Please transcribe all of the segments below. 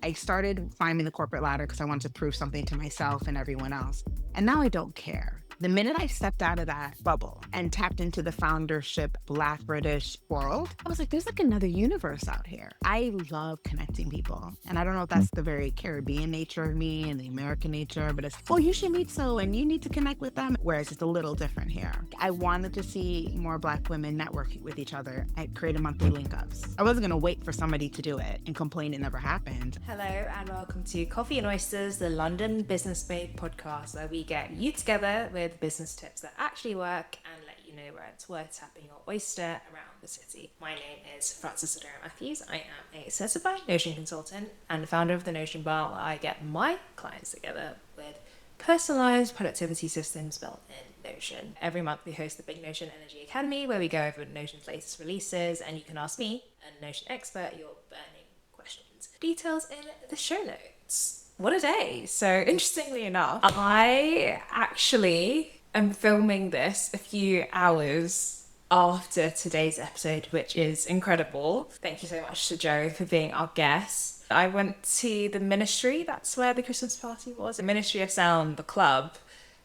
I started climbing the corporate ladder because I wanted to prove something to myself and everyone else. And now I don't care. The minute I stepped out of that bubble and tapped into the foundership Black British world, I was like, there's like another universe out here. I love connecting people. And I don't know if that's the very Caribbean nature of me and the American nature, but it's, oh, you should meet so and you need to connect with them. Whereas it's a little different here. I wanted to see more Black women network with each other. I created monthly link ups. I wasn't going to wait for somebody to do it and complain it never happened. Hello and welcome to Coffee and Oysters, the London Business Babe podcast, where we get you together with business tips that actually work and let you know where it's worth tapping your oyster around the city. My name is Frances Adora Matthews. I am a certified Notion consultant and founder of the Notion Bar, where I get my clients together with personalized productivity systems built in Notion. Every month we host the Big Notion Energy Academy, where we go over Notion's latest releases, and you can ask me, a Notion expert, your burning questions. Details in the show notes. What a day. So interestingly enough, I actually am filming this a few hours after today's episode, which is incredible. Thank you so much to Jo for being our guest. I went to the Ministry, that's where the Christmas party was. The Ministry of Sound, the club,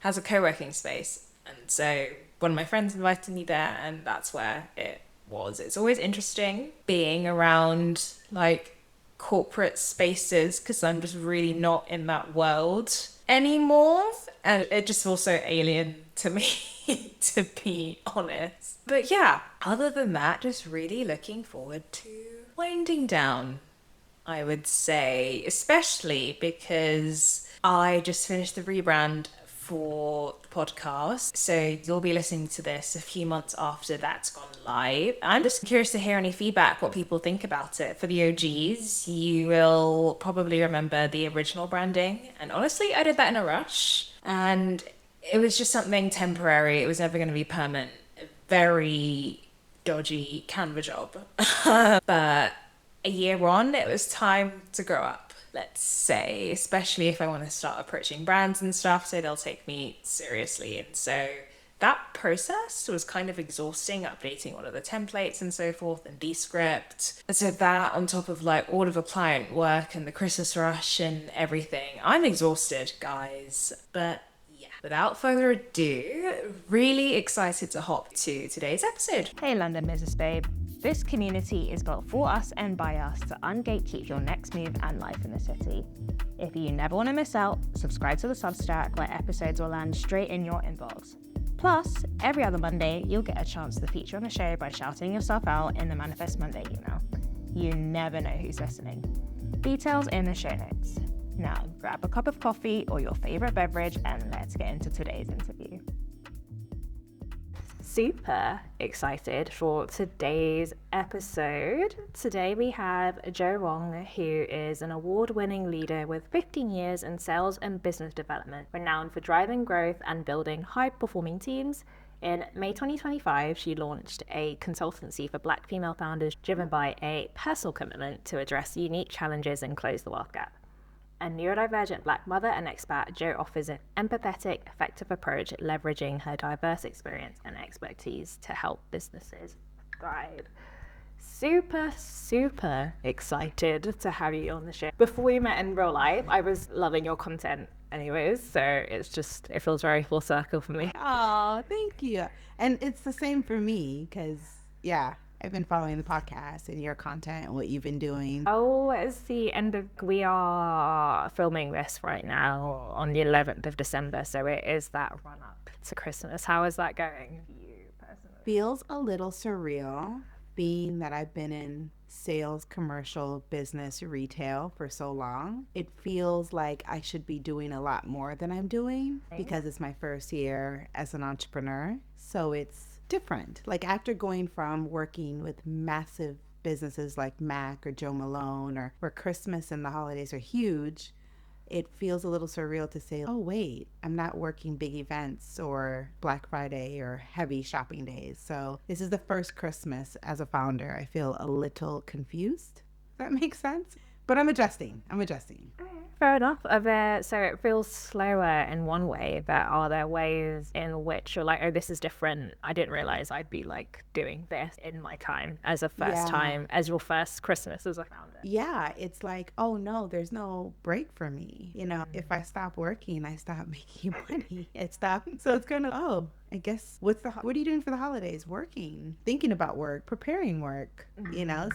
has a co-working space. And so one of my friends invited me there, and that's where it was. It's always interesting being around like corporate spaces because I'm just really not in that world anymore, and it just feels so alien to me to be honest. But yeah, other than that, just really looking forward to winding down, I would say, especially because I just finished the rebrand for the podcast, so you'll be listening to this a few months after that's gone live. I'm just curious to hear any feedback, what people think about it. For the OGs, you will probably remember the original branding, and honestly, I did that in a rush, and it was just something temporary. It was never going to be permanent. A very dodgy Canva job. But a year on, it was time to grow up, let's say, especially if I want to start approaching brands and stuff, so they'll take me seriously. And so that process was kind of exhausting, updating all of the templates and so forth, and Descript. And so that on top of like all of the client work and the Christmas rush and everything, I'm exhausted, guys. But yeah, without further ado, really excited to hop to today's episode. Hey London Business Babe. This community is built for us and by us to ungatekeep your next move and life in the city. If you never want to miss out, subscribe to the Substack where episodes will land straight in your inbox. Plus, every other Monday, you'll get a chance to feature on the show by shouting yourself out in the Manifest Monday email. You never know who's listening. Details in the show notes. Now, grab a cup of coffee or your favorite beverage and let's get into today's interview. Super excited for today's episode. Today we have Jo Wong, who is an award-winning leader with 15 years in sales and business development, renowned for driving growth and building high-performing teams. In May 2025, she launched a consultancy for Black female founders driven by a personal commitment to address unique challenges and close the wealth gap. A neurodivergent Black mother and expat, Jo offers an empathetic, effective approach, leveraging her diverse experience and expertise to help businesses thrive. Super excited to have you on the show. Before we met in real life, I was loving your content anyways, so it feels very full circle for me. Oh, thank you. And it's the same for me because, yeah, I've been following the podcast and your content and what you've been doing. Oh, it's the end of, we are filming this right now on the 11th of December, so it is that run up to Christmas. How is that going for you personally? Feels a little surreal being that I've been in sales, commercial, business, retail for so long. It feels like I should be doing a lot more than I'm doing because it's my first year as an entrepreneur. So it's different. Like after going from working with massive businesses like Mac or Joe Malone, or where Christmas and the holidays are huge, it feels a little surreal to say, oh wait, I'm not working big events or Black Friday or heavy shopping days. So this is the first Christmas as a founder. I feel a little confused. Does that make sense? But I'm adjusting. fair enough. So it feels slower in one way, but are there ways in which you're like, oh, this is different? I didn't realize I'd be like doing this in my time as a first time, as your first Christmas as I found it. Yeah, it's like, oh no, there's no break for me. If I stop working, I stop making money. It stops. So it's kind of, oh, I guess what are you doing for the holidays? Working, thinking about work, preparing work,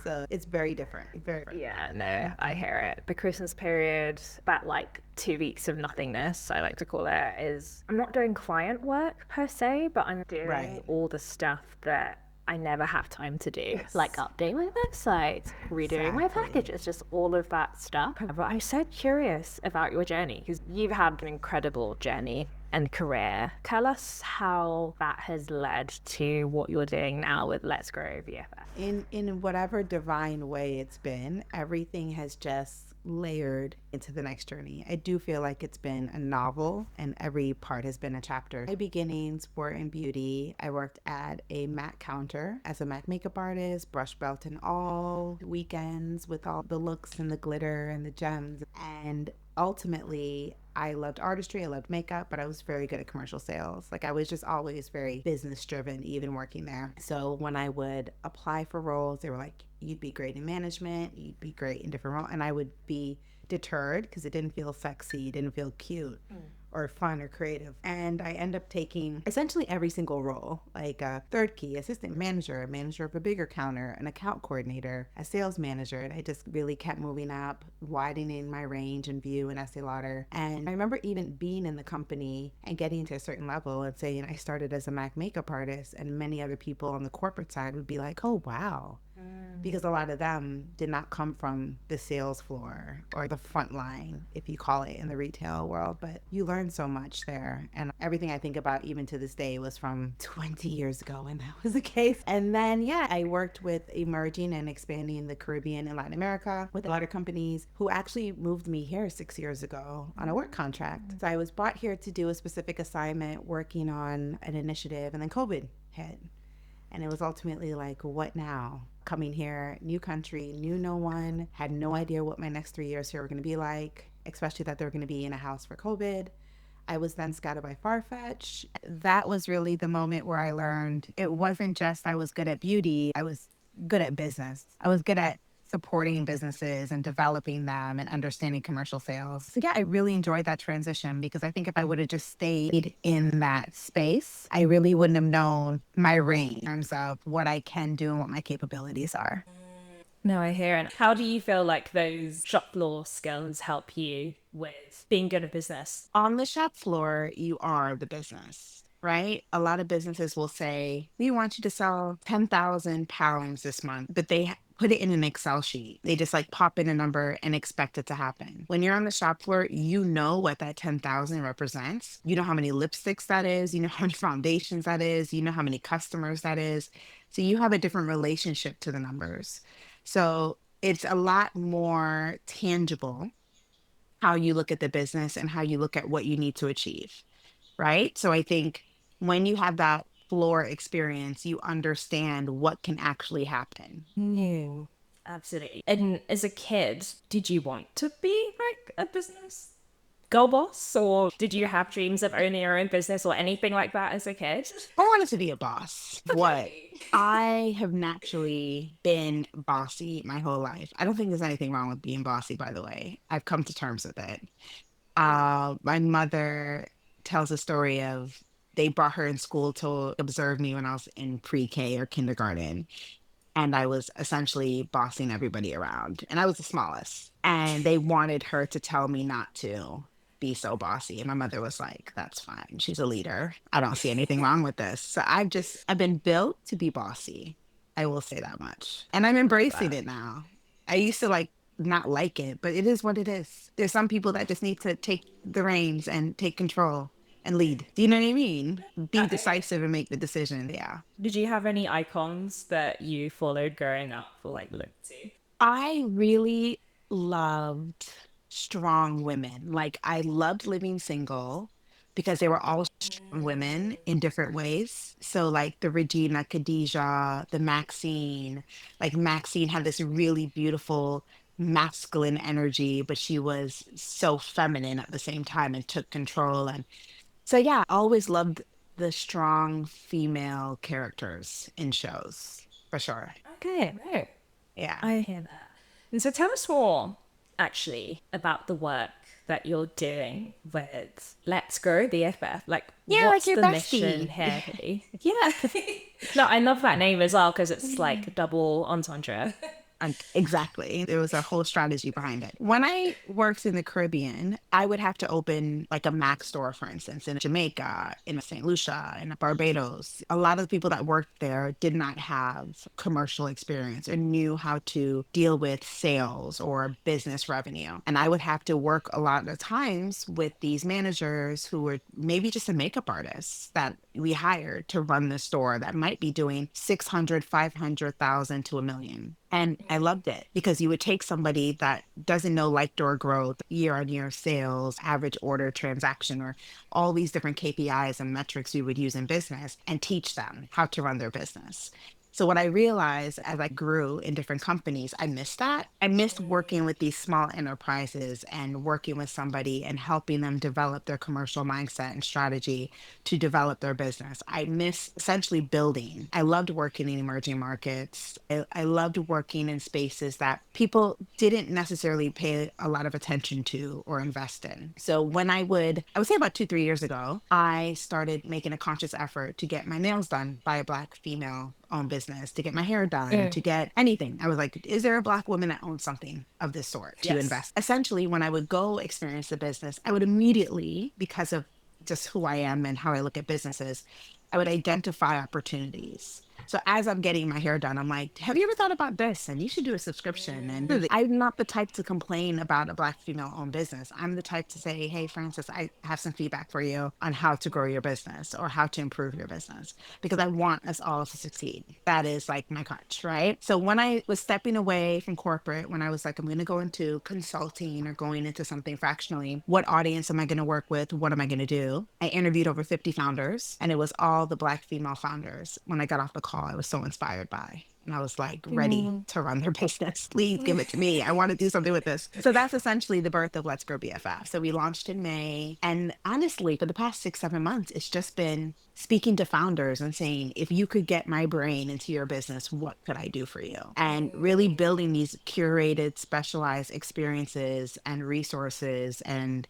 so it's very different. Very different. Yeah, no, I hear it. The Christmas period, that like 2 weeks of nothingness, I like to call it, is I'm not doing client work per se, but I'm doing all the stuff that I never have time to do, like updating my website, redoing my packages, just all of that stuff. But I'm so curious about your journey because you've had an incredible journey and career. Tell us how that has led to what you're doing now with Let's Grow BFF. In whatever divine way it's been, everything has just layered into the next journey. I do feel like it's been a novel and every part has been a chapter. My beginnings were in beauty. I worked at a MAC counter as a MAC makeup artist, brush belt and all, weekends with all the looks and the glitter and the gems. And ultimately, I loved artistry, I loved makeup, but I was very good at commercial sales. Like I was just always very business driven, even working there. So when I would apply for roles, they were like, you'd be great in management, you'd be great in different roles. And I would be deterred because it didn't feel sexy, it didn't feel cute or fun or creative. And I end up taking essentially every single role, like a third key, assistant manager, a manager of a bigger counter, an account coordinator, a sales manager. And I just really kept moving up, widening my range and view in Estée Lauder. And I remember even being in the company and getting to a certain level and saying I started as a MAC makeup artist, and many other people on the corporate side would be like, oh, wow. Because a lot of them did not come from the sales floor or the front line, if you call it, in the retail world. But you learn so much there. And everything I think about even to this day was from 20 years ago when that was the case. And then, I worked with emerging and expanding the Caribbean and Latin America with a lot of companies who actually moved me here 6 years ago on a work contract. So I was brought here to do a specific assignment working on an initiative, and then COVID hit. And it was ultimately like, what now? Coming here, new country, knew no one, had no idea what my next 3 years here were going to be like, especially that they were going to be in a house for COVID. I was then scouted by Farfetch. That was really the moment where I learned it wasn't just I was good at beauty, I was good at business. I was good at supporting businesses and developing them and understanding commercial sales. So I really enjoyed that transition because I think if I would have just stayed in that space, I really wouldn't have known my range in terms of what I can do and what my capabilities are. No, I hear it. How do you feel like those shop floor skills help you with being good at business? On the shop floor, you are the business, right? A lot of businesses will say, we want you to sell 10,000 pounds this month, but they put it in an Excel sheet. They just like pop in a number and expect it to happen. When you're on the shop floor, you know what that 10,000 represents. You know how many lipsticks that is. You know how many foundations that is. You know how many customers that is. So you have a different relationship to the numbers. So it's a lot more tangible how you look at the business and how you look at what you need to achieve, right? So I think when you have that floor experience, you understand what can actually happen. No, absolutely. And as a kid, did you want to be like a business girl boss, or did you have dreams of owning your own business or anything like that as a kid? I wanted to be a boss. What? I have naturally been bossy my whole life. I don't think there's anything wrong with being bossy, by the way. I've come to terms with it. My mother tells a story of they brought her in school to observe me when I was in pre-K or kindergarten. And I was essentially bossing everybody around. And I was the smallest. And they wanted her to tell me not to be so bossy. And my mother was like, that's fine. She's a leader. I don't see anything wrong with this. So I've been built to be bossy. I will say that much. And I'm embracing it now. I used to not like it, but it is what it is. There's some people that just need to take the reins and take control and lead. Do you know what I mean? Be decisive and make the decision. Yeah. Did you have any icons that you followed growing up or like looked to? I really loved strong women. Like I loved living single because they were all strong women in different ways. So like the Regina Khadijah, the Maxine, like Maxine had this really beautiful masculine energy, but she was so feminine at the same time and took control. And so, yeah, I always loved the strong female characters in shows, for sure. Okay, no, Yeah. I hear that. And so tell us more, actually, about the work that you're doing with Let's Grow BFF. Like, Yeah, like what's your the bestie. mission here? Really? Yeah. No, I love that name as well because it's like double entendre. Exactly. There was a whole strategy behind it. When I worked in the Caribbean, I would have to open like a Mac store, for instance, in Jamaica, in St. Lucia, in Barbados. A lot of the people that worked there did not have commercial experience or knew how to deal with sales or business revenue. And I would have to work a lot of times with these managers who were maybe just a makeup artist that we hired to run the store that might be doing 600, 500,000 to a million. And I loved it because you would take somebody that doesn't know like door growth, year on year sales, average order transaction, or all these different KPIs and metrics you would use in business and teach them how to run their business. So what I realized as I grew in different companies, I missed that. I missed working with these small enterprises and working with somebody and helping them develop their commercial mindset and strategy to develop their business. I miss essentially building. I loved working in emerging markets. I loved working in spaces that people didn't necessarily pay a lot of attention to or invest in. So when I would say about 2, 3 years ago, I started making a conscious effort to get my nails done by a Black female owned business, to get my hair done, to get anything. I was like, is there a Black woman that owns something of this sort to invest? Essentially, when I would go experience the business, I would immediately, because of just who I am and how I look at businesses, I would identify opportunities. So as I'm getting my hair done, I'm like, have you ever thought about this? And you should do a subscription. And really, I'm not the type to complain about a Black female owned business. I'm the type to say, hey, Francis, I have some feedback for you on how to grow your business or how to improve your business, because I want us all to succeed. That is like my crutch, right? So when I was stepping away from corporate, when I was like, I'm going to go into consulting or going into something fractionally, what audience am I going to work with? What am I going to do? I interviewed over 50 founders, and it was all the Black female founders. When I got off the call, I was so inspired by. And I was like ready to run their business. Please give it to me. I want to do something with this. So that's essentially the birth of Let's Grow BFF. So we launched in May. And honestly, for the past 6, 7 months, it's just been speaking to founders and saying, if you could get my brain into your business, what could I do for you? And really building these curated, specialized experiences and resources and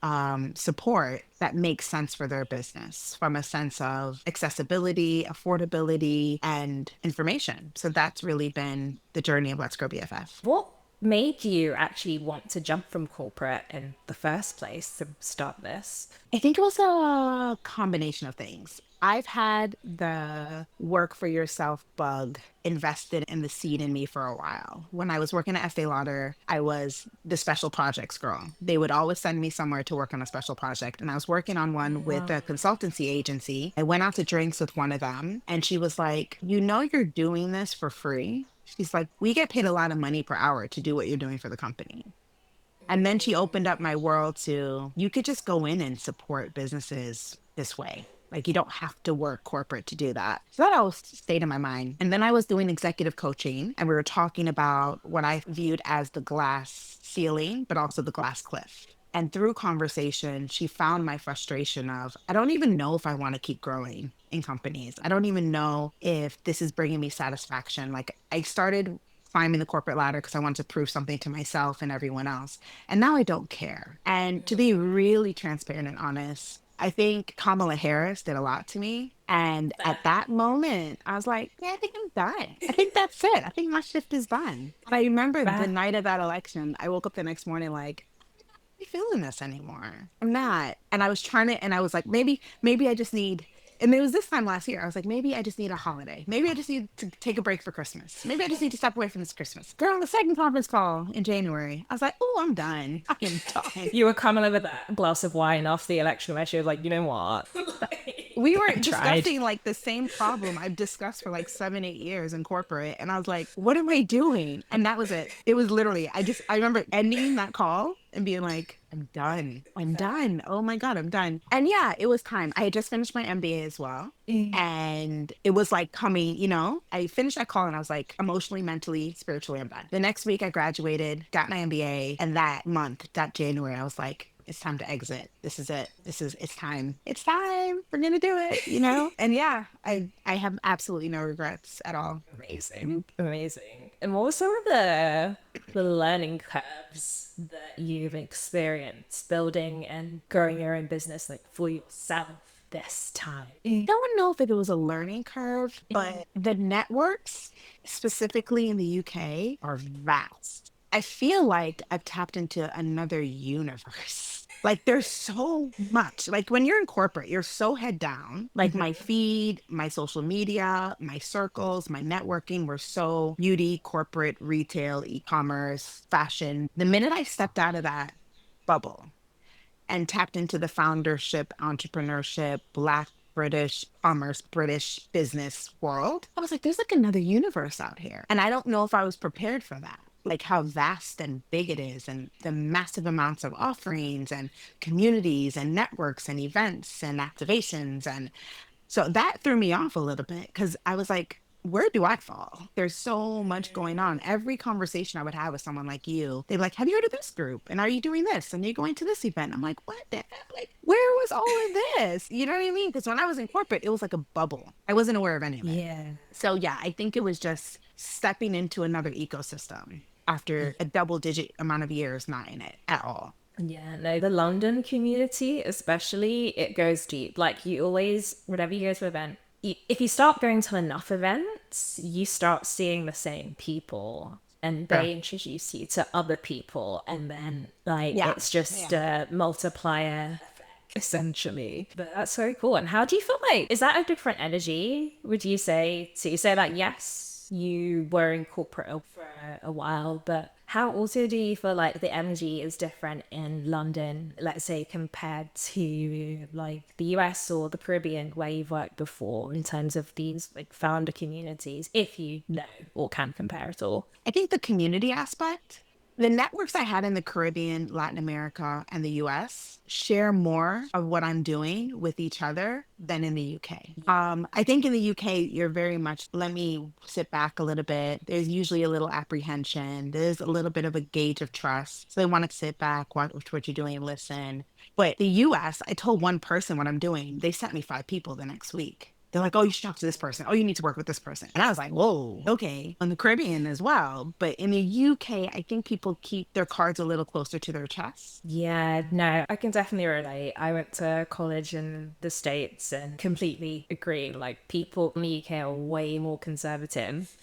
support that makes sense for their business from a sense of accessibility, affordability, and information. So that's really been the journey of Let's Grow BFF. What made you actually want to jump from corporate in the first place to start this? I think it was a combination of things. I've had the work for yourself bug invested in the seed in me for a while. When I was working at Estée Lauder, I was the special projects girl. They would always send me somewhere to work on a special project. And I was working on one with a consultancy agency. I went out to drinks with one of them, and she was like, you know, you're doing this for free. She's like, we get paid a lot of money per hour to do what you're doing for the company. And then she opened up my world to, you could just go in and support businesses this way. Like, you don't have to work corporate to do that. So that always stayed in my mind. And then I was doing executive coaching, and we were talking about what I viewed as the glass ceiling, but also the glass cliff. And through conversation, she found my frustration of, I don't even know if I want to keep growing in companies. I don't even know if this is bringing me satisfaction. Like, I started climbing the corporate ladder because I wanted to prove something to myself and everyone else. And now I don't care. And to be really transparent and honest, I think Kamala Harris did a lot to me. And at that moment, I was like, yeah, I think I'm done. I think that's it. I think my shift is done. And I remember the night of that election, I woke up the next morning like, I'm not feeling this anymore. I'm not. And I was trying to, and I was like, maybe I just need, and it was this time last year, I was like, maybe I just need a holiday. Maybe I just need to take a break for Christmas. Maybe I just need to step away from this Christmas. Girl, on the second conference call in January, I was like, oh, I'm done. I am done. You were coming over that glass of wine after the election where she was like, you know what? We were tried. discussing like the same problem I've discussed for like 7, 8 years in corporate. And I was like, what am I doing? And that was it. It was literally, I remember ending that call and being like, I'm done. I'm done. Oh my God, I'm done. And yeah, it was time. I had just finished my MBA as well. And it was like coming, I finished that call and I was like, emotionally, mentally, spiritually, I'm done. The next week I graduated, got my MBA. And that month, that January, I was like, it's time to exit. This is it. It's time. It's time. We're going to do it, And yeah, I have absolutely no regrets at all. Amazing. And what were some of the learning curves that you've experienced building and growing your own business like for yourself this time? I don't know if it was a learning curve, but the networks, specifically in the UK, are vast. I feel like I've tapped into another universe. Like there's so much. Like when you're in corporate, you're so head down. Like my feed, my social media, my circles, my networking were so beauty, corporate, retail, e-commerce, fashion. The minute I stepped out of that bubble and tapped into the foundership, entrepreneurship, Black, British commerce, British business world, I was like, there's like another universe out here. And I don't know if I was prepared for that. Like how vast and big it is, and the massive amounts of offerings and communities and networks and events and activations. And so that threw me off a little bit because I was like, where do I fall? There's so much going on. Every conversation I would have with someone like you, they'd be like, have you heard of this group? And are you doing this? And you're going to this event? I'm like, what the heck? Like, where was all of this? You know what I mean? Because when I was in corporate, it was like a bubble. I wasn't aware of any of it. Yeah. So yeah, I think it was just stepping into another ecosystem after a double-digit amount of years not in it at all. Yeah, no, the London community, especially, it goes deep. Like you always, whenever you go to an event, if you start going to enough events, you start seeing the same people and they introduce you to other people. And then it's just a multiplier effect, essentially. But that's so cool. And how do you feel like, is that a different energy? Would you say, so you say like, yes, you were in corporate for a while, but how also do you feel like the energy is different in London, let's say, compared to like the US or the Caribbean where you've worked before in terms of these like founder communities, if you know or can compare at all? I think the community aspect, the networks I had in the Caribbean, Latin America, and the US share more of what I'm doing with each other than in the UK. I think in the UK, you're very much, let me sit back a little bit. There's usually a little apprehension. There's a little bit of a gauge of trust. So they want to sit back, watch what you're doing, and listen. But the US, I told one person what I'm doing. They sent me 5 people the next week. They're like, oh, you should talk to this person. Oh, you need to work with this person. And I was like, whoa, okay. On the Caribbean as well. But in the UK, I think people keep their cards a little closer to their chest. Yeah, no, I can definitely relate. I went to college in the States and completely agree. Like people in the UK are way more conservative.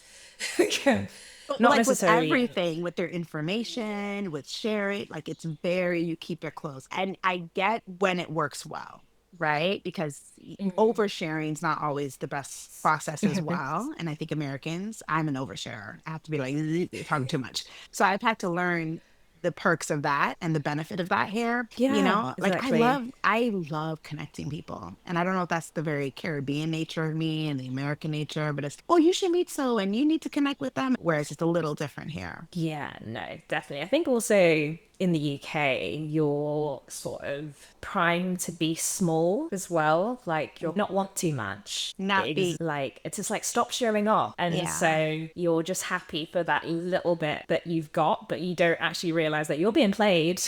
Not like necessarily. With everything, with their information, with share it, like it's very, you keep it close. And I get when it works well. Right? Because oversharing is not always the best process as well. And I think Americans, I'm an oversharer. I have to be like, you're talking too much. So I've had to learn the perks of that and the benefit of that here. Yeah, like exactly. I love connecting people. And I don't know if that's the very Caribbean nature of me and the American nature, but it's, oh, you should meet so and you need to connect with them. Whereas it's a little different here. Yeah, no, definitely. I think also in the UK, you're sort of primed to be small as well. Like you're not want too much. Not be like, it's just like stop showing off. And so you're just happy for that little bit that you've got, but you don't actually realize that you're being played.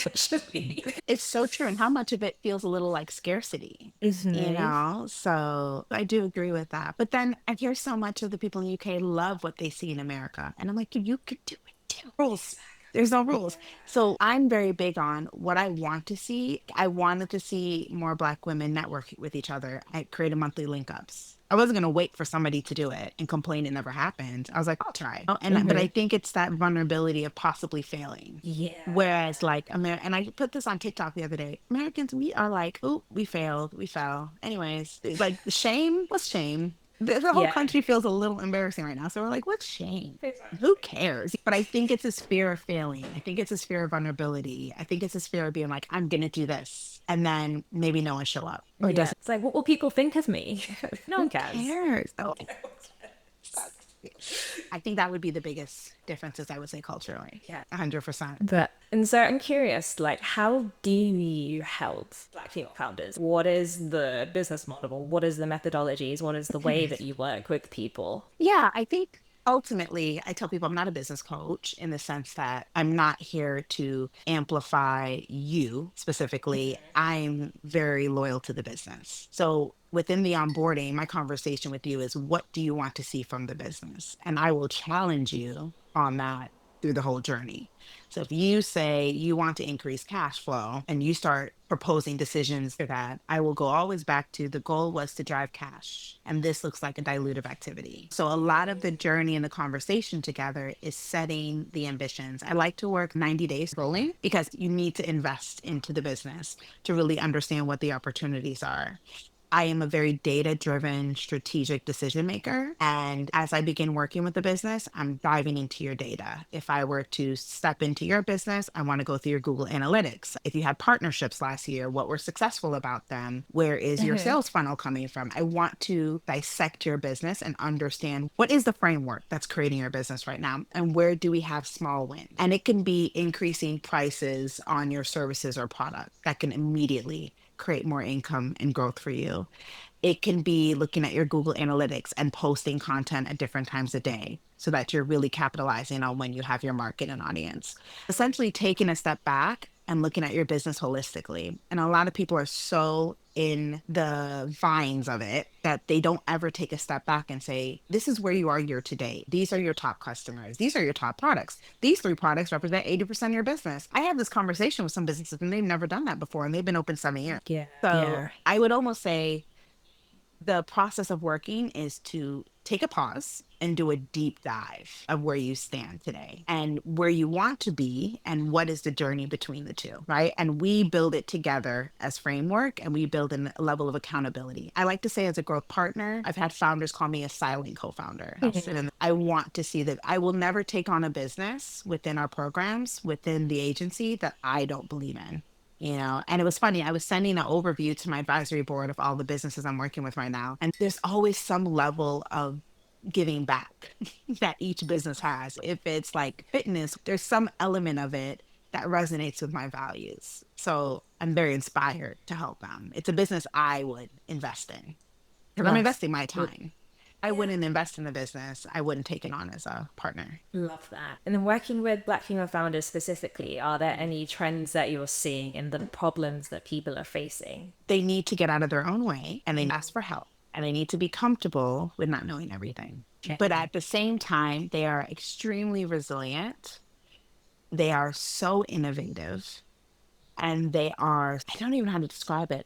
It's so true. And how much of it feels a little like scarcity, So I do agree with that. But then I hear so much of the people in the UK love what they see in America. And I'm like, you could do it too. Rules. There's no rules. So I'm very big on what I want to see. I wanted to see more Black women network with each other. I created monthly link ups. I wasn't going to wait for somebody to do it and complain it never happened. I was like, I'll try. But I think it's that vulnerability of possibly failing. Yeah. Whereas like, and I put this on TikTok the other day, Americans, we are like, oh, we failed. We fell. Anyways, like shame was shame. The whole Yeah. country feels a little embarrassing right now. So we're like, what's shame? Who cares? But I think it's this fear of failing. I think it's this fear of vulnerability. I think it's this fear of being like, I'm going to do this. And then maybe no one show up or Yeah. doesn't. It's like, what will people think of me? No one cares. Cares. Oh, I think that would be the biggest differences, I would say, culturally. Yeah. 100%. And so I'm curious, like, how do you help Black female founders? What is the business model? What is the methodologies? What is the way that you work with people? Yeah, I think ultimately, I tell people I'm not a business coach in the sense that I'm not here to amplify you specifically. I'm very loyal to the business. So within the onboarding, my conversation with you is, what do you want to see from the business? And I will challenge you on that through the whole journey. So if you say you want to increase cash flow and you start proposing decisions for that, I will go always back to the goal was to drive cash. And this looks like a dilutive activity. So a lot of the journey and the conversation together is setting the ambitions. I like to work 90 days rolling because you need to invest into the business to really understand what the opportunities are. I am a very data-driven strategic decision maker. And as I begin working with the business, I'm diving into your data. If I were to step into your business, I want to go through your Google Analytics. If you had partnerships last year, what were successful about them? Where is your sales funnel coming from? I want to dissect your business and understand what is the framework that's creating your business right now, and where do we have small wins? And it can be increasing prices on your services or products that can immediately create more income and growth for you. It can be looking at your Google Analytics and posting content at different times a day so that you're really capitalizing on when you have your market and audience. Essentially taking a step back and looking at your business holistically. And a lot of people are so in the vines of it that they don't ever take a step back and say, this is where you are year to date. These are your top customers. These are your top products. These 3 products represent 80% of your business. I have this conversation with some businesses and they've never done that before, and they've been open 7 years. Yeah. So I would almost say the process of working is to take a pause and do a deep dive of where you stand today and where you want to be and what is the journey between the two, right? And we build it together as framework, and we build in a level of accountability. I like to say, as a growth partner, I've had founders call me a silent co-founder. And I want to see that I will never take on a business within our programs, within the agency, that I don't believe in. And it was funny. I was sending an overview to my advisory board of all the businesses I'm working with right now. And there's always some level of giving back that each business has. If it's like fitness, there's some element of it that resonates with my values. So I'm very inspired to help them. It's a business I would invest in because I'm investing my time. I wouldn't invest in the business. I wouldn't take it on as a partner. Love that. And then working with Black female founders specifically, are there any trends that you're seeing in the problems that people are facing? They need to get out of their own way and they ask for help, and they need to be comfortable with not knowing everything. But at the same time, they are extremely resilient. They are so innovative, and they are, I don't even know how to describe it.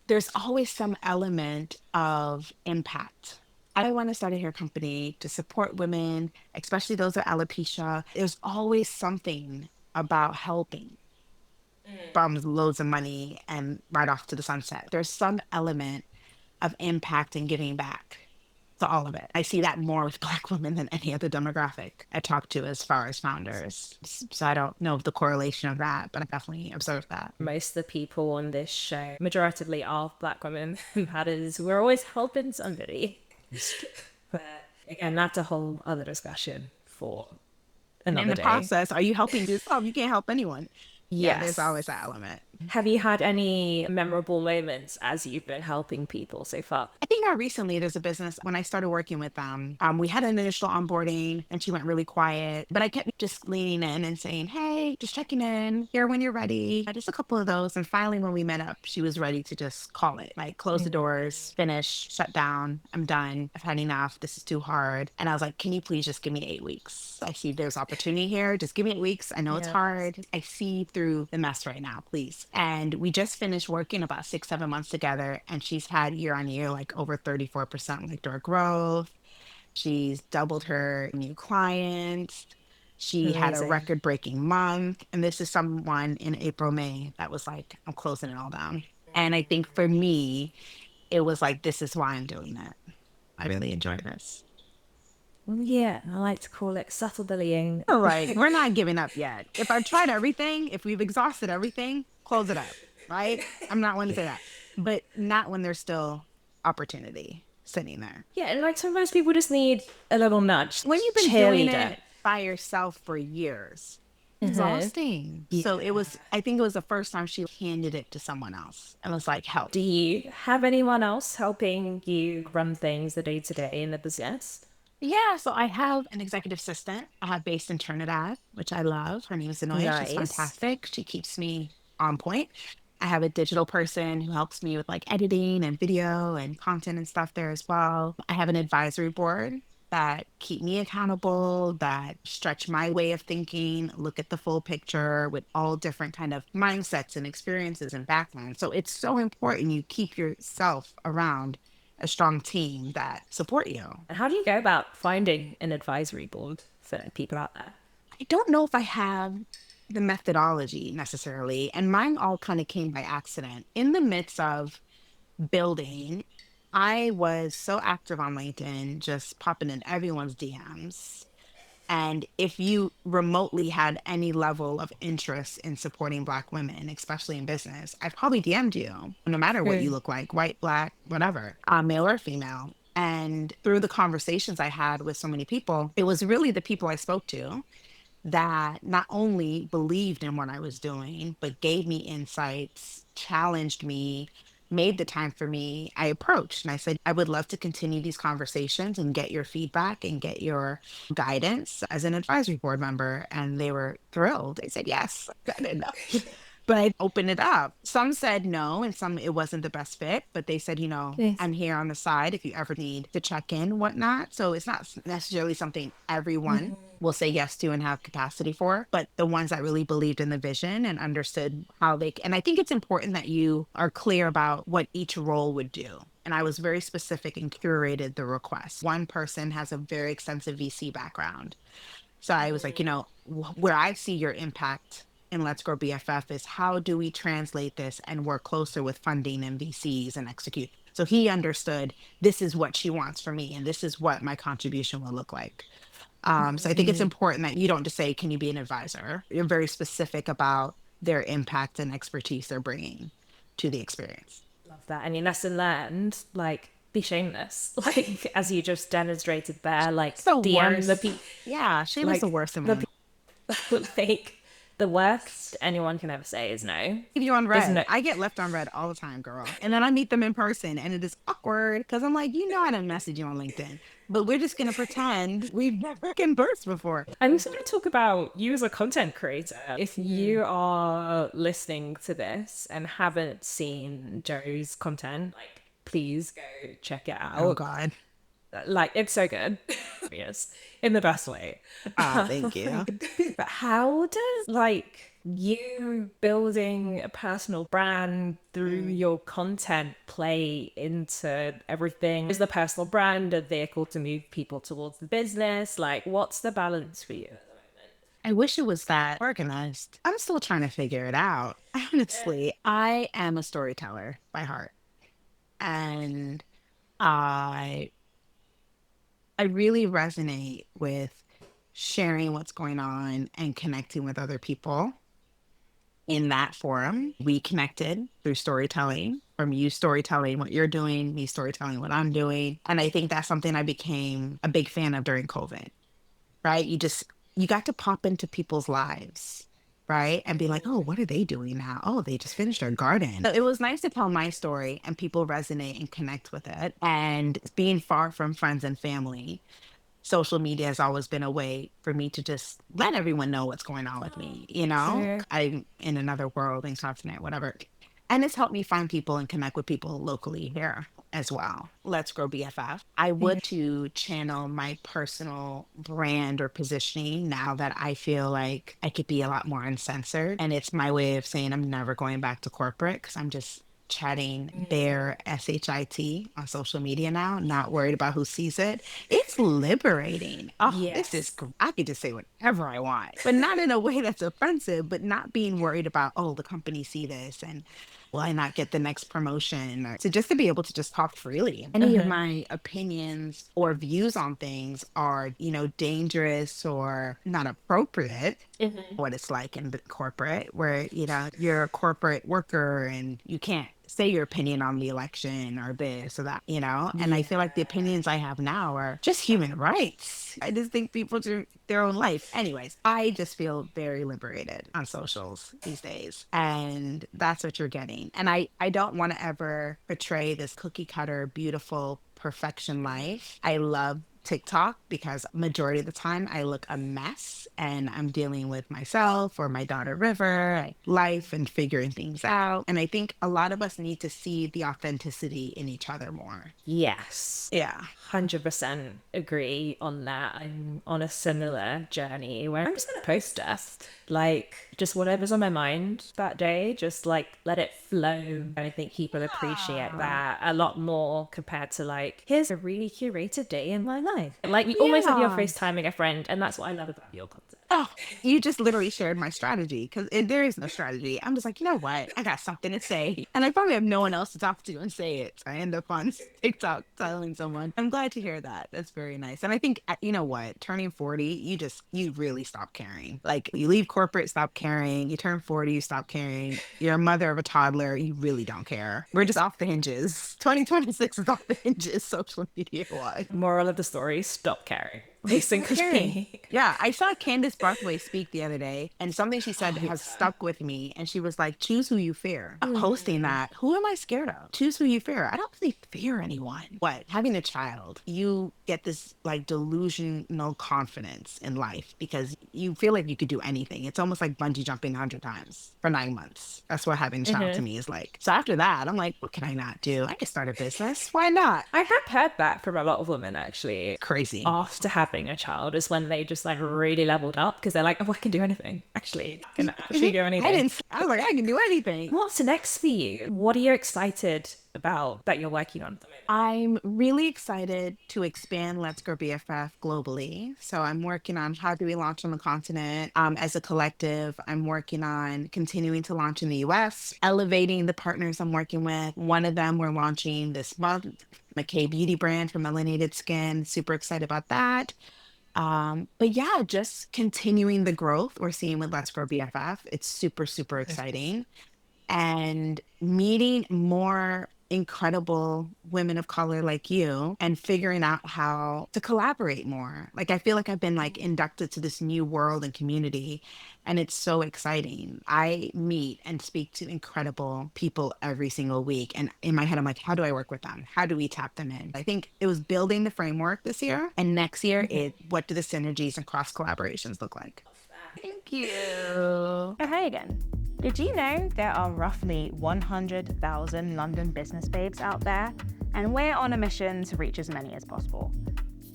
There's always some element of impact. I want to start a hair company to support women, especially those with alopecia. There's always something about helping from loads of money and right off to the sunset. There's some element of impact and giving back to all of it. I see that more with Black women than any other demographic I talk to as far as founders. So I don't know the correlation of that, but I definitely observed that. Most of the people on this show, majoritively are Black women. That is, we're always helping somebody. But again, that's a whole other discussion for another In the day. process, are you helping yourself? You can't help anyone. Yeah, there's always that element. Have you had any memorable moments as you've been helping people so far? I think recently there's a business, when I started working with them, we had an initial onboarding and she went really quiet, but I kept just leaning in and saying, hey, just checking in, here when you're ready. Just a couple of those. And finally, when we met up, she was ready to just call it, like close the doors, finish, shut down. I'm done. I've had enough. This is too hard. And I was like, can you please just give me 8 weeks? I see there's opportunity here. Just give me 8 weeks. I know it's hard. I see through the mess right now, please. And we just finished working about 6-7 months together, and she's had year on year like over 34% like door growth. She's doubled her new clients. She had a record breaking month. And this is someone in April, May that was like, I'm closing it all down. And I think for me, it was like, this is why I'm doing it. I really enjoy this. Yeah, I like to call it subtle bullying. All right. We're not giving up yet. If I've tried everything, if we've exhausted everything, close it up. Right? I'm not one to say that. But not when there's still opportunity sitting there. Yeah, and like sometimes people just need a little nudge. When you've been doing Cheerleader. it by yourself for years, exhausting. So I think it was the first time she handed it to someone else and was like, help. Do you have anyone else helping you run things the day to day in the business? Yeah, so I have an executive assistant based in Trinidad, which I love. Her name is Zenoya. Nice. She's fantastic. She keeps me on point. I have a digital person who helps me with like editing and video and content and stuff there as well. I have an advisory board that keep me accountable, that stretch my way of thinking, look at the full picture with all different kind of mindsets and experiences and backgrounds. So it's so important you keep yourself around a strong team that support you. And how do you go about finding an advisory board for people out there? I don't know if I have the methodology necessarily, and mine all kind of came by accident. In the midst of building, I was so active on LinkedIn, just popping in everyone's DMs. And if you remotely had any level of interest in supporting Black women, especially in business, I've probably DM'd you, no matter what you look like, white, Black, whatever, male or female. And through the conversations I had with so many people, it was really the people I spoke to that not only believed in what I was doing, but gave me insights, challenged me, made the time for me. I approached and I said, I would love to continue these conversations and get your feedback and get your guidance as an advisory board member. And they were thrilled. They said, yes, I didn't know. But I opened it up. Some said no, and some it wasn't the best fit, but they said, Yes. I'm here on the side if you ever need to check in, whatnot. So it's not necessarily something everyone will say yes to and have capacity for, but the ones that really believed in the vision and understood how and I think it's important that you are clear about what each role would do. And I was very specific and curated the request. One person has a very extensive VC background. So I was like, where I see your impact in Let's Grow BFF is how do we translate this and work closer with funding and VCs and execute. So he understood this is what she wants from me and this is what my contribution will look like. So I think it's important that you don't just say, can you be an advisor? You're very specific about their impact and expertise they're bringing to the experience. Love that. And your lesson learned, like, be shameless. Like, as you just demonstrated there, like, The DM worst. the people. Yeah, she was Like, the worst in the one. like, the worst anyone can ever say is no. Leave you on red. Isn't it? I get left on red all the time, girl. And then I meet them in person and it is awkward because I'm like, I didn't message you on LinkedIn, but we're just going to pretend we've never conversed before. I'm just going to talk about you as a content creator. If you are listening to this and haven't seen Jo's content, like, please go check it out. Oh, God. Like, it's so good. Yes, in the best way. Thank you. But how does, like, you building a personal brand through your content play into everything? Is the personal brand a vehicle to move people towards the business? Like, what's the balance for you at the moment? I wish it was that organized. I'm still trying to figure it out. Honestly, I am a storyteller by heart. And I really resonate with sharing what's going on and connecting with other people in that forum. We connected through storytelling, from you storytelling what you're doing, me storytelling what I'm doing. And I think that's something I became a big fan of during COVID, right? You got to pop into people's lives, right? And be like, oh, what are they doing now? Oh, they just finished their garden. So it was nice to tell my story and people resonate and connect with it. And being far from friends and family, social media has always been a way for me to just let everyone know what's going on with me. Sure. I'm in another world, in continent, whatever. And it's helped me find people and connect with people locally here as well. Let's Grow BFF. I would to channel my personal brand or positioning now that I feel like I could be a lot more uncensored. And it's my way of saying I'm never going back to corporate because I'm just chatting bare shit on social media now, not worried about who sees it. It's liberating. Oh, this is I could just say whatever I want, but not in a way that's offensive, but not being worried about, oh, the company see this and will I not get the next promotion? Or, so just to be able to just talk freely. Any of my opinions or views on things are, dangerous or not appropriate. What it's like in the corporate where, you're a corporate worker and you can't say your opinion on the election or this or that, and I feel like the opinions I have now are just human rights. I just think people do their own life. Anyways, I just feel very liberated on socials these days, and that's what you're getting. And I don't want to ever portray this cookie cutter beautiful perfection life. I love TikTok because majority of the time I look a mess and I'm dealing with myself or my daughter River, life and figuring things out. And I think a lot of us need to see the authenticity in each other more. Yes. Yeah. 100% agree on that. I'm on a similar journey where I'm just going to post stuff. Like, just whatever's on my mind that day, just like let it flow. And I think people appreciate that a lot more compared to like, here's a really curated day in my life. Like, we almost like you're FaceTiming a friend, and that's what I love about your content. Oh, you just literally shared my strategy because there is no strategy. I'm just like, you know what? I got something to say. And I probably have no one else to talk to and say it. So I end up on TikTok telling someone. I'm glad to hear that. That's very nice. And I think, you know what? Turning 40, you really stop caring. Like, you leave corporate, stop caring. You turn 40, you stop caring. You're a mother of a toddler, you really don't care. We're just off the hinges. 2026 is off the hinges, social media wise. Moral of the story, stop caring. Basically. Yeah, I saw Candace Barthway speak the other day, and something she said has stuck with me. And she was like, choose who you fear. Posting that, who am I scared of? Choose who you fear. I don't really fear anyone. What? Having a child, you get this like delusional confidence in life because you feel like you could do anything. It's almost like bungee jumping 100 times for 9 months. That's what having a child to me is like. So after that, I'm like, what can I not do? I can start a business. Why not? I have heard that from a lot of women, actually. Crazy. After having a child is when they just like really leveled up because they're like, oh, I can do anything. Actually, I can actually do anything. I was like, I can do anything. What's next for you? What are you excited about that you're working on at the moment? I'm really excited to expand Let's Grow BFF globally. So I'm working on how do we launch on the continent as a collective. I'm working on continuing to launch in the US, elevating the partners I'm working with. One of them we're launching this month, McKay Beauty brand for melanated skin. Super excited about that. But yeah, just continuing the growth we're seeing with Let's Grow BFF. It's super, super exciting. And meeting more incredible women of color like you and figuring out how to collaborate more. Like, I feel like I've been like inducted to this new world and community, and it's so exciting. I meet and speak to incredible people every single week. And in my head, I'm like, how do I work with them? How do we tap them in? I think it was building the framework this year. And next year, what do the synergies and cross collaborations look like? Thank you. Oh, hey again. Did you know there are roughly 100,000 London business babes out there? And we're on a mission to reach as many as possible.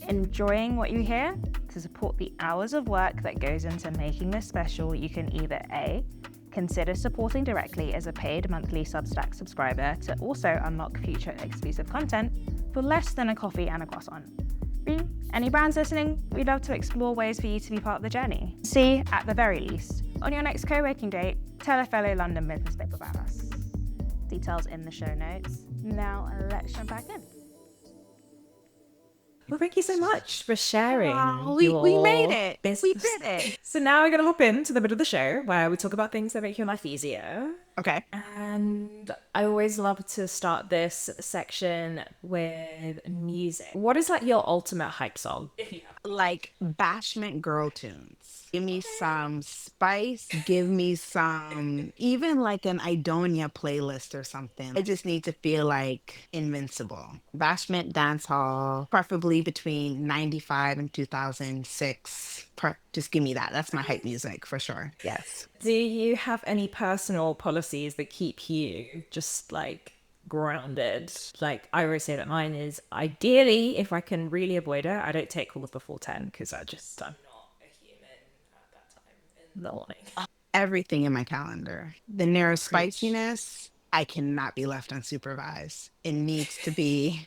Enjoying what you hear? To support the hours of work that goes into making this special, you can either A, consider supporting directly as a paid monthly Substack subscriber to also unlock future exclusive content for less than a coffee and a croissant. B, any brands listening? We'd love to explore ways for you to be part of the journey. C, at the very least, on your next co-working date, tell a fellow London business babe about us. Details in the show notes. Now let's jump back in. Well, thank you so much for sharing. We made it. Business. We did it. So now we're going to hop into the bit of the show where we talk about things that make your life easier. Okay. And I always love to start this section with music. What is like your ultimate hype song? Like bashment girl tunes. Give me some spice. Give me some, even like an Idonia playlist or something. I just need to feel like invincible. Bashment dance hall, preferably between 95 and 2006. Just give me that. That's my hype music for sure. Yes. Do you have any personal policies that keep you just like grounded? Like, I always say that mine is ideally, if I can really avoid it, I don't take calls before 10 because I'm not a human at that time in the morning. Everything in my calendar. The neurospiciness I cannot be left unsupervised. It needs to be,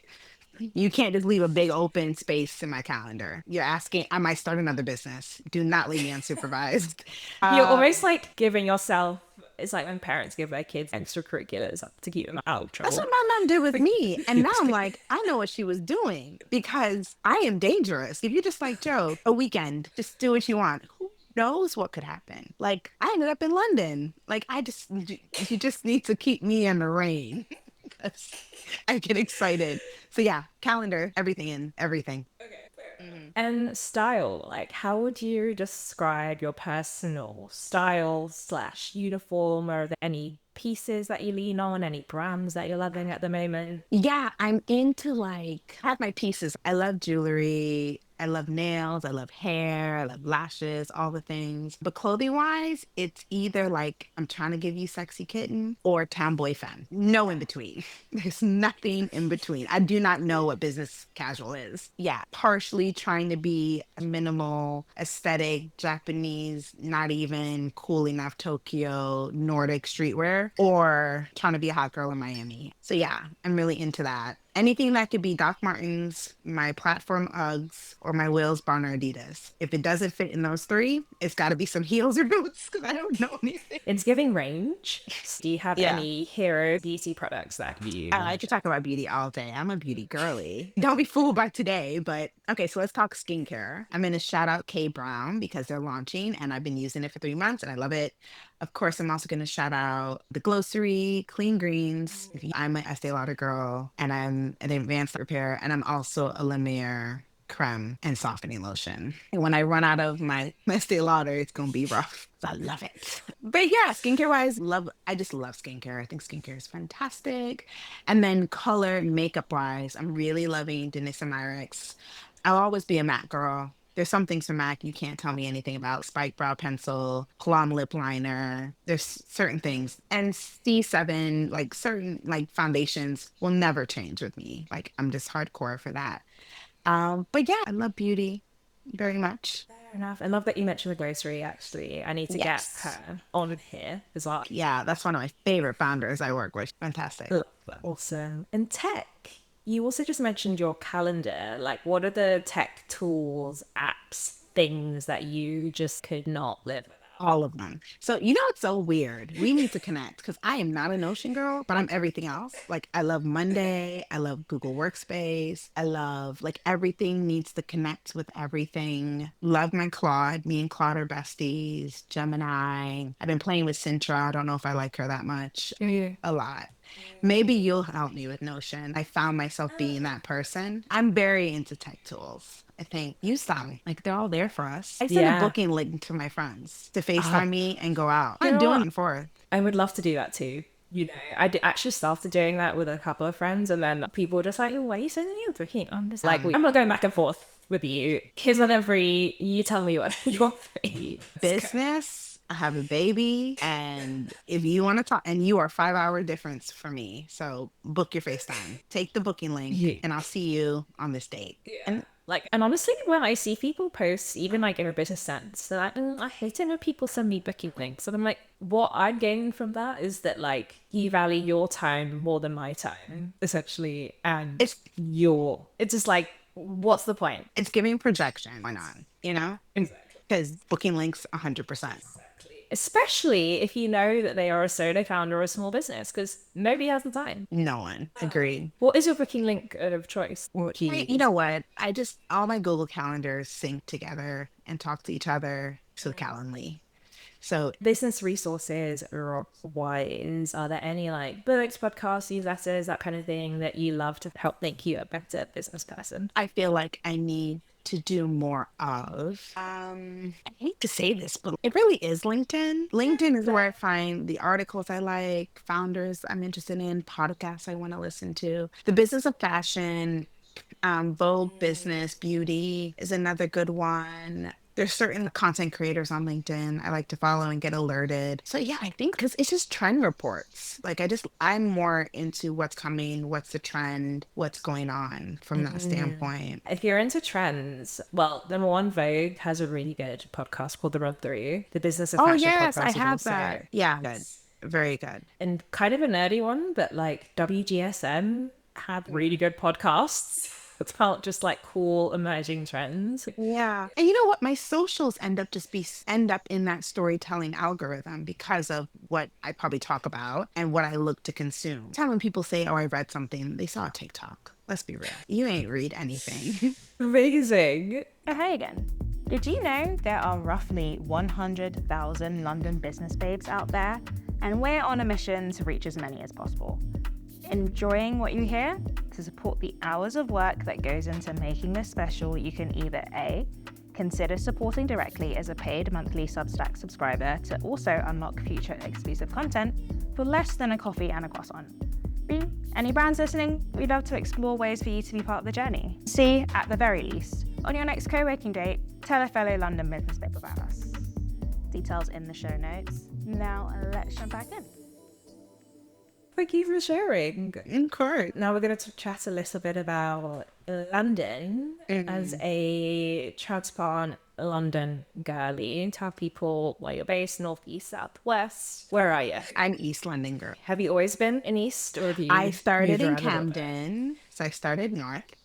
you can't just leave a big open space in my calendar. You're asking, I might start another business. Do not leave me unsupervised. You're almost like giving yourself, it's like when parents give their kids extracurriculars to keep them out of trouble. That's what my mom did with me. And now I'm like, I know what she was doing because I am dangerous. If you're just like, Joe, a weekend, just do what you want. Who knows what could happen? Like, I ended up in London. Like, you just need to keep me in the rain. I get excited. So yeah, calendar, everything in, everything. And style, like how would you describe your personal style / uniform? Are there any pieces that you lean on, any brands that you're loving at the moment? Yeah, I'm into like, I have my pieces. I love jewelry. I love nails. I love hair. I love lashes, all the things. But clothing wise, it's either like I'm trying to give you sexy kitten or tomboy femme. No in between. There's nothing in between. I do not know what business casual is. Yeah, partially trying to be a minimal, aesthetic, Japanese, not even cool enough Tokyo, Nordic streetwear, or trying to be a hot girl in Miami. So yeah, I'm really into that. Anything that could be Doc Martens, my platform Uggs, or my Wills, Barn, or Adidas. If it doesn't fit in those three, it's got to be some heels or boots because I don't know anything. It's giving range. Do you have Yeah. any hero beauty products that you I could talk about beauty all day. I'm a beauty girly. Don't be fooled by today, but okay, so let's talk skincare. I'm going to shout out K Brown because they're launching and I've been using it for 3 months and I love it. Of course, I'm also going to shout out the Glocery, Clean Greens. I'm an Estée Lauder girl and I'm an advanced repair and I'm also a Lumiere creme and softening lotion. And when I run out of my Estée Lauder, it's going to be rough. I love it. But yeah, skincare wise, I just love skincare. I think skincare is fantastic. And then color makeup wise, I'm really loving Denise and Myricks. I'll always be a MAC girl. There's some things from MAC you can't tell me anything about. Spike brow pencil, plum lip liner. There's certain things. And C7, like certain like foundations will never change with me. Like I'm just hardcore for that. But yeah, I love beauty very much. Fair enough. I love that you mentioned the grocery, actually. I need to Yes. get her on here as well. Yeah, that's one of my favorite founders I work with. Fantastic. Awesome. And tech, you also just mentioned your calendar. Like, what are the tech tools, apps, things that you just could not live without? All of them. So, you know, it's so weird. We need to connect because I am not a Notion girl, but I'm everything else. Like, I love Monday. I love Google Workspace. I love, like, everything needs to connect with everything. Love my Claude. Me and Claude are besties. Gemini. I've been playing with Sintra. I don't know if I like her that much. Yeah. A lot. Maybe you'll help me with Notion. I found myself being that person. I'm very into tech tools. I think use them. Like they're all there for us. I send Yeah. a booking link to my friends to FaceTime me and go out. You I'm know doing what? it for. I would love to do that too. You know, actually started doing that with a couple of friends, and then people were just like, "Oh, why are you sending you a booking?" I'm just like, I'm not going back and forth with you. Here's one every. You tell me what you want free. Business. I have a baby, and if you want to talk, and you are 5-hour difference for me, so book your FaceTime. Take the booking link, and I'll see you on this date. And Like, and honestly, when I see people post, even like in a business sense, they're like, I hate it when people send me booking links. And I'm like, what I'm getting from that is that like you value your time more than my time, essentially. And it's just like, what's the point? it's giving projection going on, you know? Exactly. Because booking links 100%. Especially if you know that they are a solo founder or a small business, because nobody has the time. No one. Agreed. What is your booking link of choice? You know what? All my Google calendars sync together and talk to each other so Calendly. So Business resources or wise, are there any like books, podcasts, newsletters, that kind of thing that you love to help make you a better business person? I feel like I need to do more of. I hate to say this, but it really is LinkedIn. LinkedIn is where I find the articles I like, founders I'm interested in, podcasts I want to listen to. The Business of Fashion, Vogue Business, Beauty is another good one. There's certain content creators on LinkedIn I like to follow and get alerted. So yeah, I think because it's just trend reports. Like I'm more into what's coming, what's the trend, what's going on from that standpoint. If you're into trends, well, number one, Vogue has a really good podcast called The Run Through. The Business of Oh Fashion yes, podcast I is have also that. Yeah, good. Very good. And kind of a nerdy one, but like WGSM had really good podcasts. It's about just like cool emerging trends. Yeah. And you know what? My socials end up in that storytelling algorithm because of what I probably talk about and what I look to consume. It's time when people say, oh, I read something, they saw a TikTok. Let's be real. You ain't read anything. Amazing. Oh, hey again. Did you know there are roughly 100,000 London business babes out there? And we're on a mission to reach as many as possible. Enjoying what you hear? To support the hours of work that goes into making this special, you can either A, consider supporting directly as a paid monthly Substack subscriber to also unlock future exclusive content for less than a coffee and a croissant. B, any brands listening? We'd love to explore ways for you to be part of the journey. C, at the very least, on your next co-working date, tell a fellow London business babe about us. Details in the show notes. Now let's jump back in. Thank you for sharing. In court. Now we're going to chat a little bit about London as a transplant London girly. Tell people where you're based, north, east, south, west. Where are you? I'm East London girl. Have you always been in East, or have you? I started moved in around a little bit? Camden, so I started north,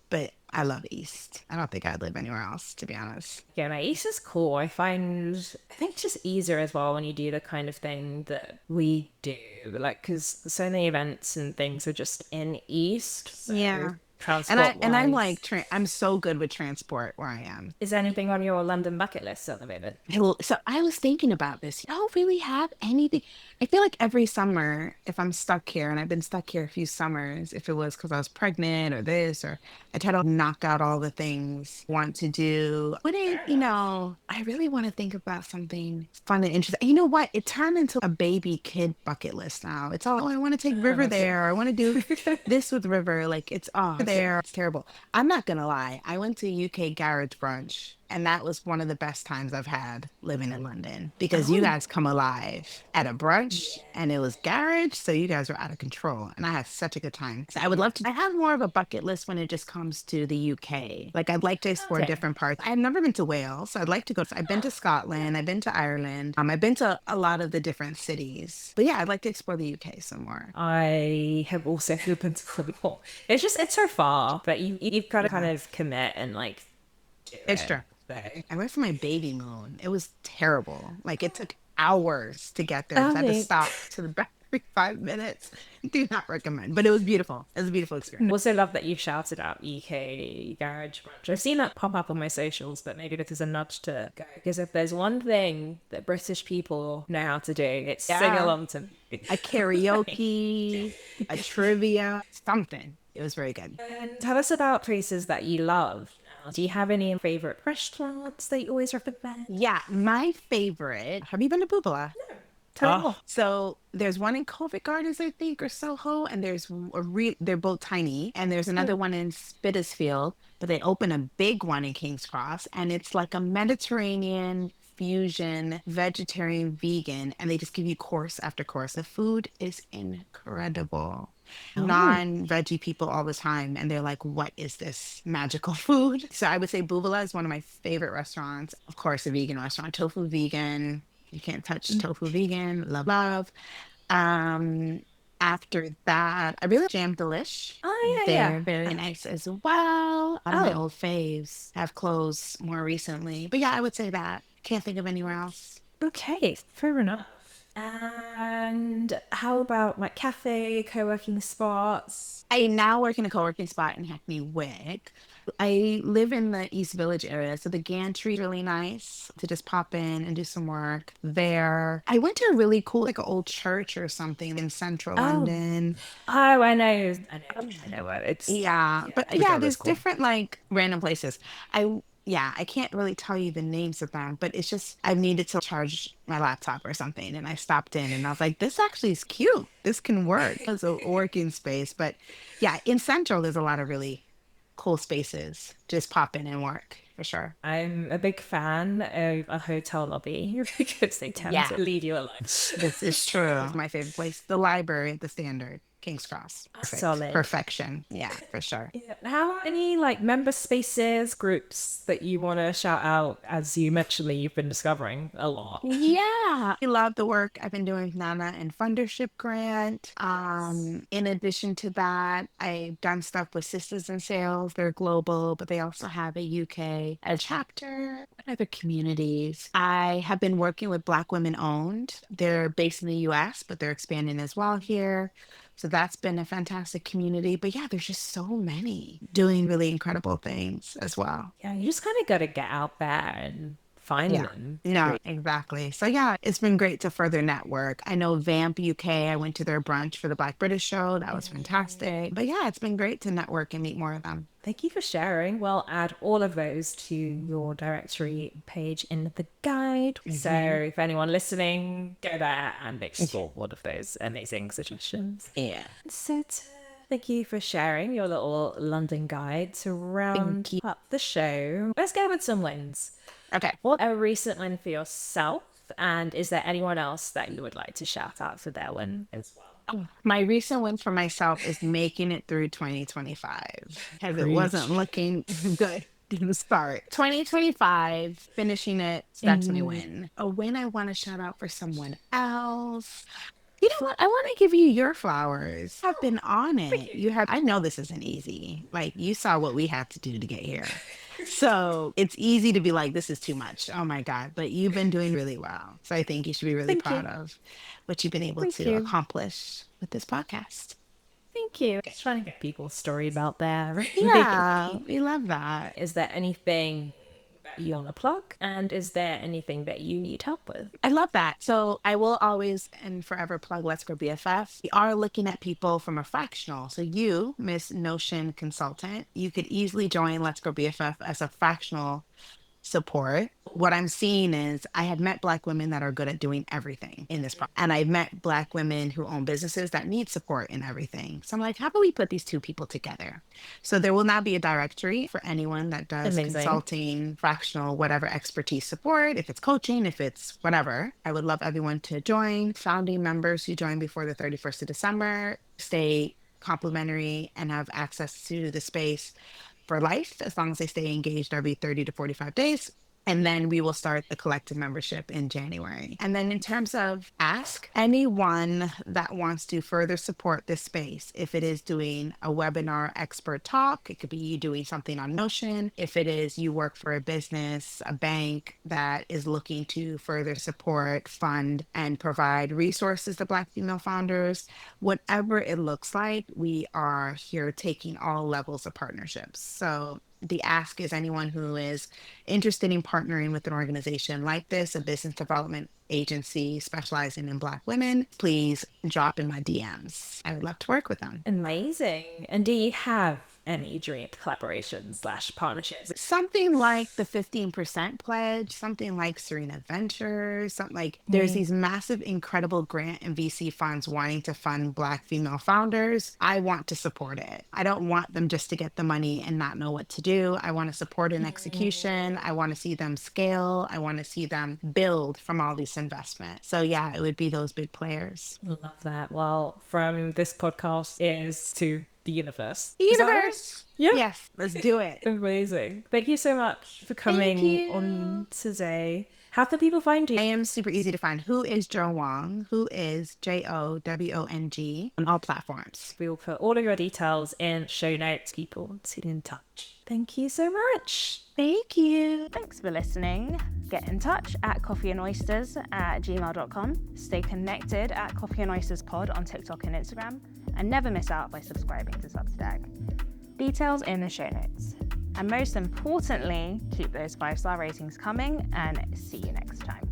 but I love East. I don't think I'd live anywhere else, to be honest. Yeah, no, East is cool. I think it's just easier as well when you do the kind of thing that we do, like, because so many events and things are just in East. So Yeah. transport. And I'm like, I'm so good with transport where I am. Is there anything on your London bucket list at the moment? So I was thinking about this. I don't really have anything. I feel like every summer, if I'm stuck here, and I've been stuck here a few summers, if it was because I was pregnant or this, or I try to knock out all the things I want to do. I really want to think about something fun and interesting. You know what? It turned into a baby kid bucket list now. It's all, I want to take River there. I want to do this with River. Like, it's there. It's terrible. I'm not going to lie. I went to UK Garage Brunch. And that was one of the best times I've had living in London because you guys come alive at a brunch and it was garage. So you guys were out of control and I had such a good time. So I would love to, I have more of a bucket list when it just comes to the UK. Like I'd like to explore different parts. I've never been to Wales. So I'd like to go. I've been to Scotland. I've been to Ireland. I've been to a lot of the different cities. But yeah, I'd like to explore the UK some more. I have also been to Liverpool. It's so far, but you've got to kind of commit and like. It's true. I went for my baby moon. It was terrible. Like it took hours to get there. I had to stop to the back every 5 minutes. Do not recommend, but it was beautiful. It was a beautiful experience. Also love that you shouted out UK Garage Brunch. I've seen that pop up on my socials, but maybe this is a nudge to go. Because if there's one thing that British people know how to do, it's sing along to a karaoke, a trivia, something. It was very good. And tell us about places that you love. Do you have any favorite restaurants that you always recommend? Yeah, my favorite. Have you been to Bubala? No. Tell me. So there's one in Covent Gardens, I think, or Soho, and there's they're both tiny. And there's another one in Spitalfields, but they open a big one in King's Cross, and it's like a Mediterranean fusion, vegetarian, vegan, and they just give you course after course. The food is incredible. Non-veggie people all the time, and they're like, what is this magical food? So I would say Bubala is one of my favorite restaurants. Of course, a vegan restaurant. Tofu vegan, you can't touch tofu vegan. Love. After that, I really Jam Delish. They're very nice as well. A lot of my old faves have closed more recently, but yeah, I would say that. Can't think of anywhere else. Okay, fair enough. And how about like cafe, co-working spots? I now work in a co-working spot in Hackney Wick. I live in the East Village area, so the gantry is really nice to just pop in and do some work there. I went to a really cool, like an old church or something in central London. Oh, I know what it's. Yeah, but yeah, there's different like random places. I can't really tell you the names of them, but it's just I needed to charge my laptop or something, and I stopped in and I was like, this actually is cute. This can work. It's a working space. But yeah, in Central, there's a lot of really cool spaces. Just pop in and work for sure. I'm a big fan of a hotel lobby because they tend to leave you alone. This is true. It's my favorite place. The library at the Standard. King's Cross. Perfect. Solid. Perfection. Yeah, for sure. Yeah. How are any like member spaces, groups that you want to shout out? As you mentioned, you've been discovering a lot. Yeah, I love the work I've been doing with Nana and Fundership Grant. In addition to that, I've done stuff with Sisters in Sales. They're global, but they also have a UK chapter. What other communities? I have been working with Black Women Owned. They're based in the US, but they're expanding as well here. So that's been a fantastic community. But yeah, there's just so many doing really incredible things as well. Yeah, you just kind of got to get out there and find them. No, exactly. So yeah, it's been great to further network. I know Vamp UK, I went to their brunch for the Black British show. That was fantastic. But yeah, it's been great to network and meet more of them. Thank you for sharing. We'll add all of those to your directory page in the guide. So if anyone listening, go there and explore one of those amazing suggestions. Yeah. So thank you for sharing your little London guide to round up the show. Let's go with some wins. Okay. What a recent win for yourself, and is there anyone else that you would like to shout out for their win as well? My recent win for myself is making it through 2025 because it wasn't looking good in the start. 2025, finishing it, so that's my win. A win I want to shout out for someone else. You know what? I want to give you your flowers. I've been on it. I know this isn't easy. Like, you saw what we had to do to get here. So it's easy to be like, this is too much. Oh my God. But you've been doing really well. So I think you should be really proud of what you've been able to accomplish with this podcast. Thank you. Just trying to get people's story about there. Yeah, we love that. Is there anything that you want to plug? And is there anything that you need help with? I love that. So I will always and forever plug Let's Grow BFF. We are looking at people from a fractional. So you, Miss Notion Consultant, you could easily join Let's Grow BFF as a fractional support. What I'm seeing is I had met Black women that are good at doing everything in this process. And I've met Black women who own businesses that need support in everything. So I'm like, how about we put these two people together? So there will now be a directory for anyone that does consulting, fractional, whatever expertise support, if it's coaching, if it's whatever. I would love everyone to join. Founding members who join before the 31st of December stay complimentary and have access to the space for life, as long as they stay engaged every 30 to 45 days. And then we will start the collective membership in January. And then in terms of ask, anyone that wants to further support this space, if it is doing a webinar expert talk, it could be you doing something on Notion. If it is you work for a business, a bank that is looking to further support, fund, and provide resources to Black female founders, whatever it looks like, we are here taking all levels of partnerships. So the ask is anyone who is interested in partnering with an organization like this, a business development agency specializing in Black women, please drop in my DMs. I would love to work with them. Amazing. And do you have any dream collaborations / partnerships? Something like the 15% pledge, something like Serena Ventures, something like there's these massive, incredible grant and VC funds wanting to fund Black female founders. I want to support it. I don't want them just to get the money and not know what to do. I want to support an execution. I want to see them scale. I want to see them build from all these investments. So yeah, it would be those big players. Love that. Well, from this podcast is to the universe. The universe. Yeah. Yes, let's do it. Amazing. Thank you so much for coming on today. How can people find you? I am super easy to find. Who is Jo Wong? Who is JOWONG on all platforms. We will put all of your details in show notes. People, sit in touch. Thank you so much. Thank you. Thanks for listening. Get in touch at coffeeandoysters@gmail.com. Stay connected at Coffee and Oysters Pod on TikTok and Instagram. And never miss out by subscribing to Substack. Details in the show notes. And most importantly, keep those 5-star ratings coming and see you next time.